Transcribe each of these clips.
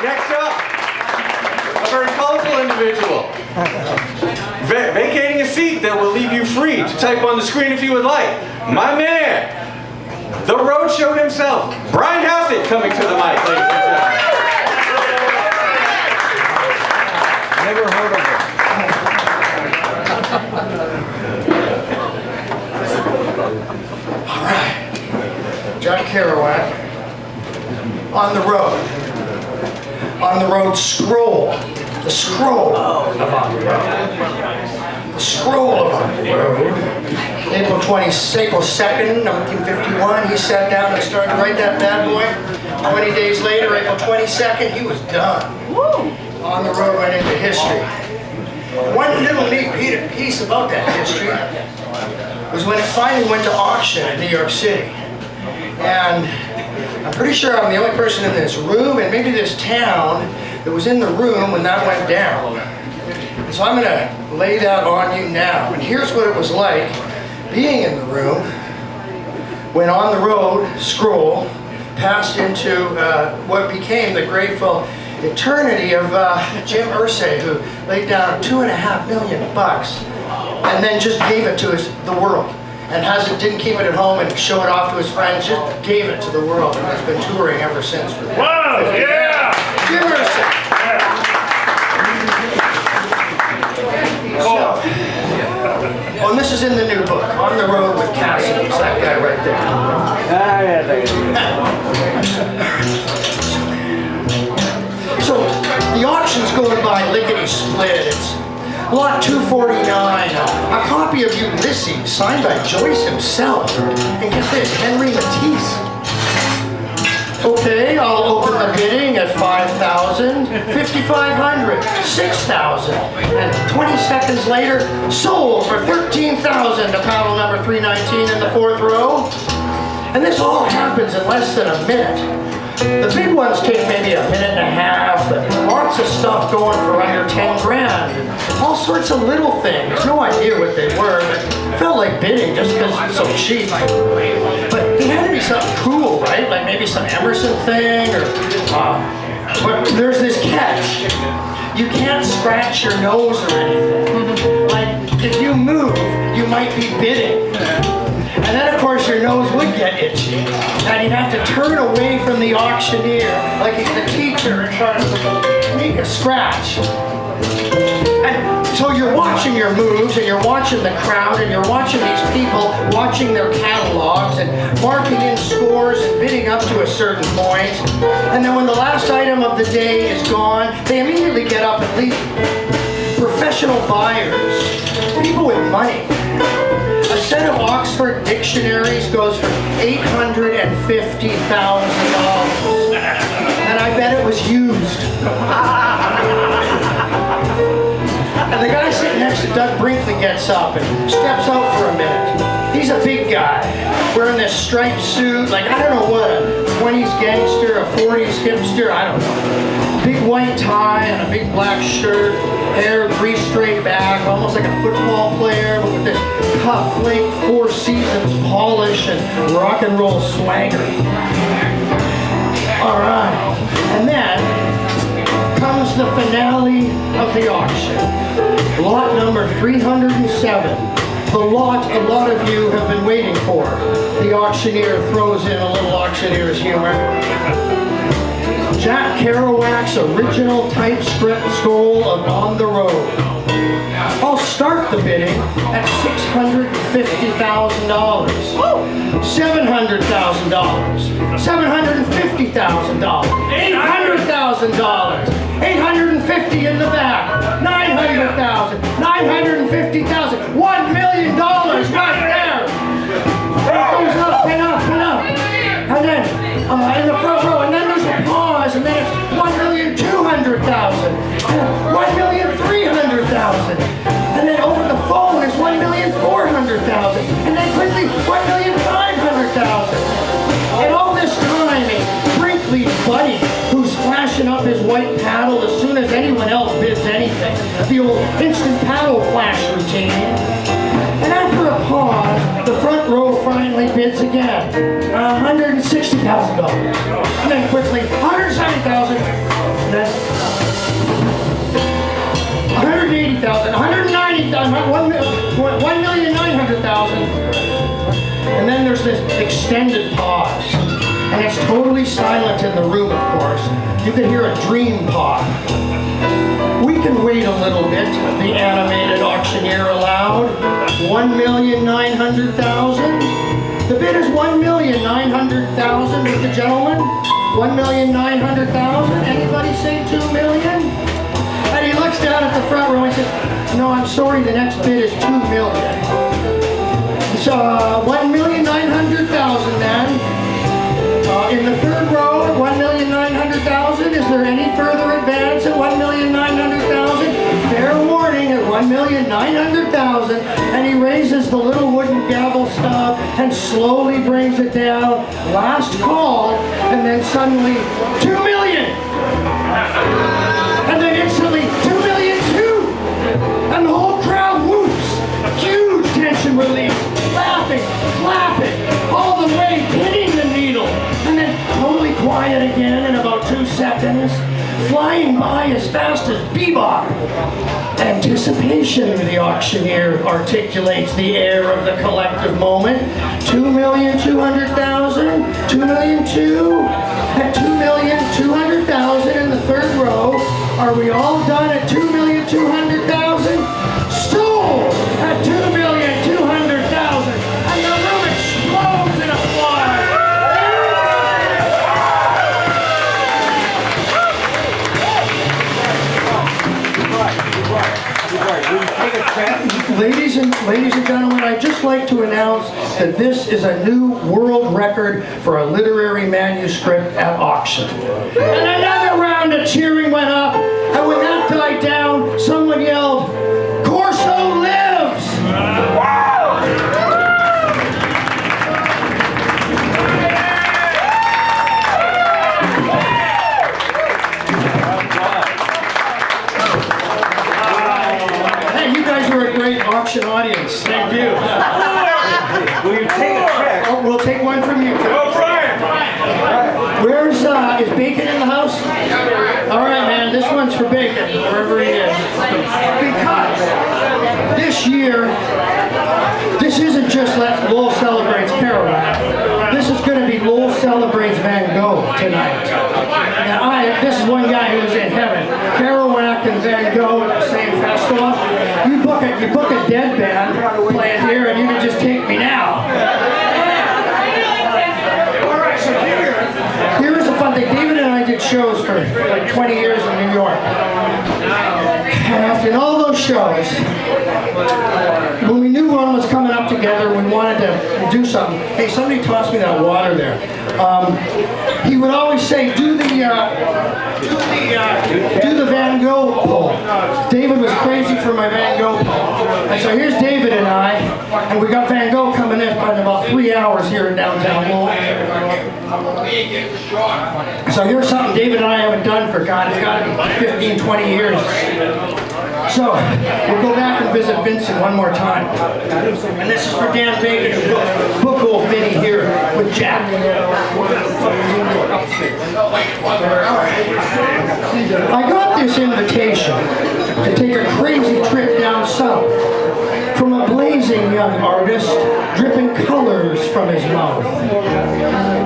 Next up, a very colorful individual. Vacating a seat that will leave you free to type on the screen if you would like. My man, the roadshow himself, Amram Hassett, coming to the mic, ladies and gentlemen. Never heard of it. All right. Jack Kerouac, On the Road. On the Road scroll. The scroll of On the Road. The scroll of On the Road. April 2nd, 1951, he sat down and started to write that bad boy. 20 days later, April 22nd, he was done. On the Road went into history. One little neat piece about that history was when it finally went to auction in New York City. And I'm pretty sure I'm the only person in this room and maybe this town that was in the room when that went down. And so I'm going to lay that on you now. And here's what it was like being in the room when On the Road scroll passed into what became the grateful eternity of Jim Irsay, who laid down $2.5 million and then just gave it to the world. And didn't keep it at home and show it off to his friends, just gave it to the world, and has been touring ever since. For Wow, yeah! Jim Irsay. Oh, and this is in the new book, On the Road with Cassadys, that guy right there. So, the auction's going by lickety-split. It's Lot 249, a copy of Ulysses, signed by Joyce himself. And get this, Henry Matisse. Okay, I'll open the bidding at $5,000, $5,500, $6,000, and 20 seconds later, sold for $13,000 to paddle number 319 in the fourth row. And this all happens in less than a minute. The big ones take maybe a minute and a half, but lots of stuff going for under 10 grand. And all sorts of little things. No idea what they were, but it felt like bidding just because it's so cheap. But it had to be something cool, right? Like maybe some Emerson thing, or but there's this catch. You can't scratch your nose or anything. Like if you move, you might be bidding. And then, of course, your nose would get itchy. And you'd have to turn away from the auctioneer, like he's the teacher in front of the make a scratch. And so you're watching your moves, and you're watching the crowd, and you're watching these people watching their catalogs, and marking in scores, and bidding up to a certain point. And then when the last item of the day is gone, they immediately get up and leave. Professional buyers, people with money. A set of Oxford dictionaries goes for $850,000. And I bet it was used. And the guy sitting next to Doug Brinkley gets up and steps out for a minute. He's a big guy, wearing this striped suit, like I don't know what, a 20s gangster, a 40s hipster, I don't know. Big white tie and a big black shirt, hair greased straight back, almost like a football player, but with this cuff-linked Four Seasons polish and rock and roll swagger. All right, and then comes the finale of the auction. Lot number 307. The lot a lot of you have been waiting for. The auctioneer throws in a little auctioneer's humor. Jack Kerouac's original typescript scroll of On the Road. I'll start the bidding at $650,000. $700,000. $750,000. $800,000. $850 in the back. $900,000. $950,000. $1 million right there. It goes up and up and up. And then in the front row, and then there's a pause, and then it's $1,200,000. $1,300,000. And then over the phone is $1,400,000. And then quickly $1,500,000. And all this time, Brinkley's buddy, who's flashing up his white paddle as soon as anyone else bids anything. The old instant paddle flash routine. And after a pause, the front row finally bids again. $160,000. And then quickly, $170,000. And then 190,000, 190,000, 1,900,000. And then there's this extended pause. And it's totally silent in the room, of course. You can hear a dream pause. We can wait a little bit, the animated auctioneer allowed. 1,900,000. The bid is 1,900,000 with the gentleman. 1,900,000. Anybody say 2 million? And he looks down at the front row and says, no, I'm sorry, the next bid is 2 million. So 1,900,000 then. In the third row at 1,900,000, is there any further advance at 1,900,000? Fair warning at 1,900,000, and he raises the little wooden gavel stub and slowly brings it down. Last call, and then suddenly 2 million, and then instantly 2,000,002, and the whole crowd whoops. Huge tension release, laughing, clapping, all the way hitting the needle. And then totally quiet again in about 2 seconds, flying by as fast as bebop. Anticipation, the auctioneer articulates the air of the collective moment. 2,200,000, 2,000,002, at 2,200,000 in the third row. Are we all done at 2,200,000? Sold at 2,200,000, and the room explodes in applause. Ladies and gentlemen, I'd just like to announce that this is a new world record for a literary manuscript at auction. And another round of cheering went up, and when that died down, someone yelled, "Corso lives!" Auction audience. Thank you. Will you take a check? Oh, we'll take one from you. Oh, Brian! Where's, is Bacon in the house? All right, man, this one's for Bacon, wherever he is. Because this year, this isn't just Lowell Celebrates Kerouac. This is going to be Lowell Celebrates Van Gogh tonight. Now, this is one guy who was in heaven. Kerouac and Van Gogh at the same festival. You book a dead band playing here, and you can just take me now. All right, so here's a fun thing. David and I did shows for like 20 years in New York. And after all those shows, when we knew one was coming up together, we wanted to do something. Hey, somebody tossed me that water there. He would always say, do the Van Gogh poll. David was crazy for my Van Gogh poll. And so here's David and I, and we got Van Gogh coming in about 3 hours here in downtown Lowell. So here's something David and I haven't done for, God, it's got to be 15, 20 years. So, we'll go back and visit Vincent one more time. And this is for Dan Bacon, who book old Vinny here with Jack. I got this invitation to take a crazy trip down south from a blazing young artist, dripping colors from his mouth.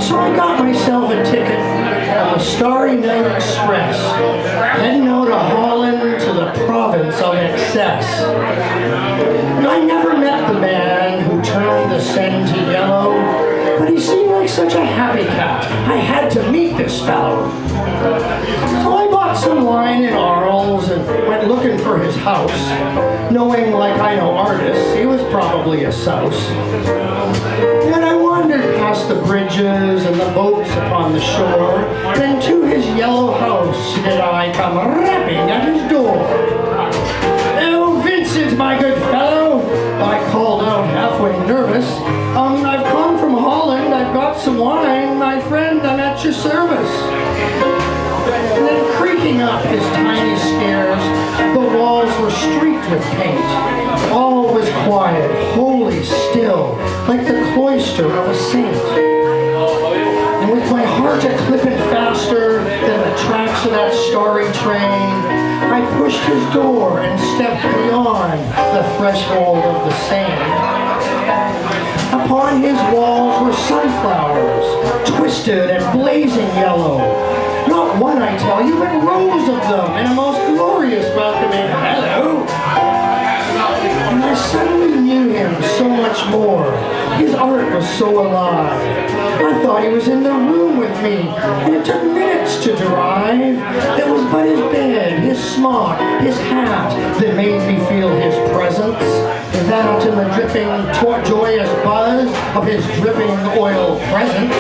So I got myself a ticket on the Starry Night Express, heading out of Holland to the province of excess. And I never met the man who turned the Seine to yellow, but he seemed like such a happy cat. I had to meet this fellow. So I bought some wine in Arles and went looking for his house, knowing, like I know artists, he was probably a souse. And I wandered past the bridges and the boats upon the shore, then to his yellow house did I come rapping at his door. "Oh, Vincent, my good fellow," I called out halfway nervous, "I've come from Holland, I've got some wine, my friend, I'm at your service." And then creaking up his tiny stairs, the walls were streaked with paint. All was quiet, wholly still, like the cloister of a saint. And with my heart a-clipping faster than the tracks of that starry train, I pushed his door and stepped beyond the threshold of the sand. Upon his walls were sunflowers, twisted and blazing yellow. Not one, I tell you, but rows of them in a most glorious welcoming hello. And I suddenly knew him so much more. His art was so alive. I thought he was in the room with me, and it took minutes to derive. It was but his bed, his smock, his hat that made me feel his presence. That and the dripping, joyous buzz of his dripping oil presence.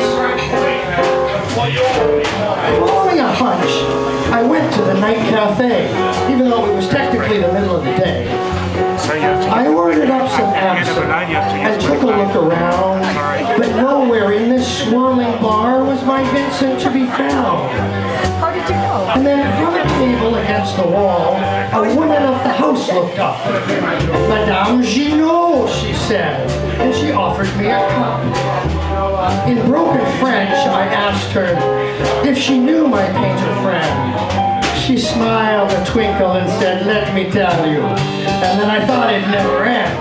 Following a hunch, I went to the night cafe, even though it was technically the middle of the day. I ordered up some absinthe and took a look around, but nowhere in this swirling bar was my Vincent to be found. How did you know? And then from a table against the wall, a woman of the house looked up. Madame Ginot, she said, and she offered me a cup. In broken French, I asked her if she knew my painter friend. She smiled a twinkle and said, "Let me tell you." And then I thought it'd never end.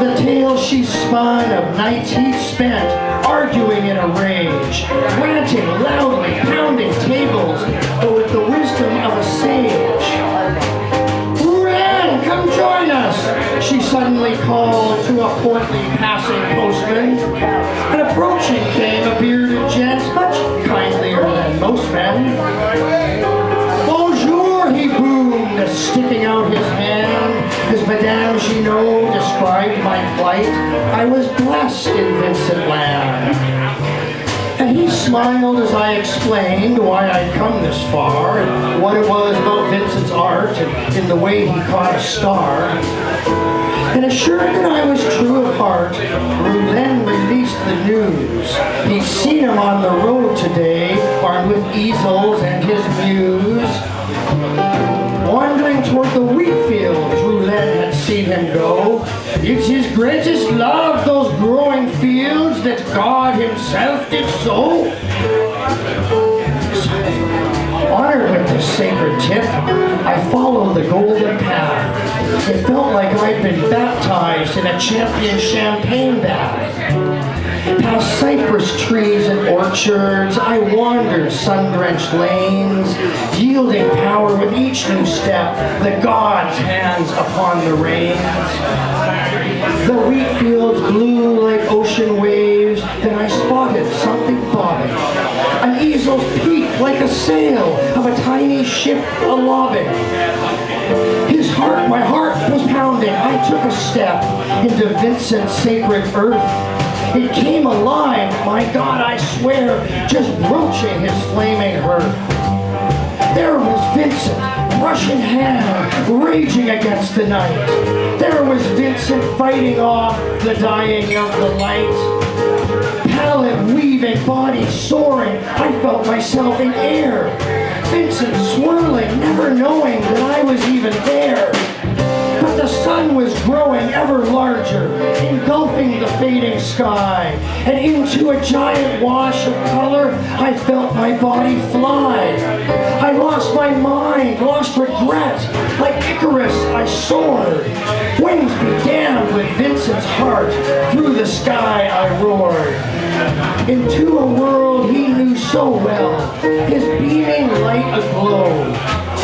The tale she spun of nights he'd spent arguing in a rage, ranting loudly, pounding tables, but with the wisdom of a sage. "Rene, come join us," she suddenly called to a portly passing postman. And approaching came a bearded gent, much kindlier than most men. "Bonjour," he boomed, sticking out his hand. As Madame Ginot described my plight, I was blessed in Vincent land. And he smiled as I explained why I'd come this far, and what it was about Vincent's art, and in the way he caught a star. And assured that I was true of heart, Rene released the news. He'd seen him on the road today, armed with easels and his muse. Wandering toward the wheat fields, Rene had seen him go. It's his greatest love, those growing fields, that God himself did sow. Honored with this sacred tip, I followed the golden path. It felt like I'd been baptized in a champion champagne bath. Past cypress trees and orchards, I wandered sun-drenched lanes, yielding power with each new step, the God's hands upon the reins. The wheat fields blew like ocean waves, then I spotted something bobbing. An easel's peak like a sail of a tiny ship a-lobbing. My heart was pounding. I took a step into Vincent's sacred earth. It came alive, my God, I swear, just broaching his flaming hearth. There was Vincent, brush in hand, raging against the night. There was Vincent fighting off the dying of the light. Pallid, weaving, body soaring, I felt myself in air. Vincent swirling, never knowing that I was even there. But the sun was growing ever larger, engulfing the fading sky. And into a giant wash of color, I felt my body fly. I lost my mind, lost regret. Like Icarus, I soared. Wings be damned with Vincent's heart. Through the sky I roared. Into a world he knew so well, his beaming light aglow.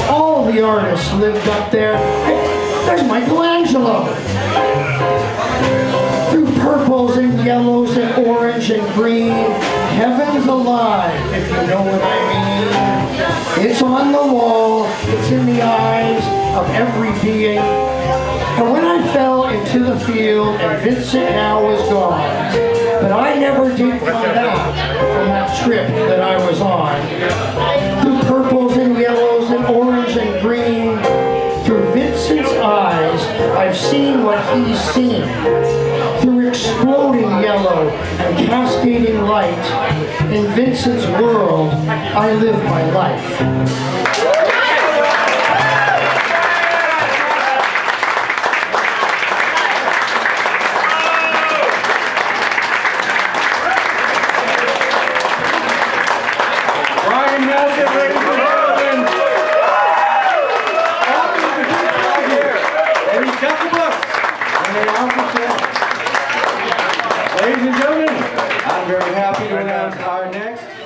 All the artists lived up there. There's Michelangelo. Through purples and yellows and orange and green, heaven's alive, if you know what I mean. It's on the wall, it's in the eyes of every being. And when I fell into the field and Vincent now was gone, but I never did come back from that trip that I was on. Through purples and yellows and orange and green, through Vincent's eyes, I've seen what he's seen. Through exploding yellow and cascading light, in Vincent's world, I live my life. Amram Hassett, ladies and gentlemen. Very official. Ladies and gentlemen, I'm very happy to announce our next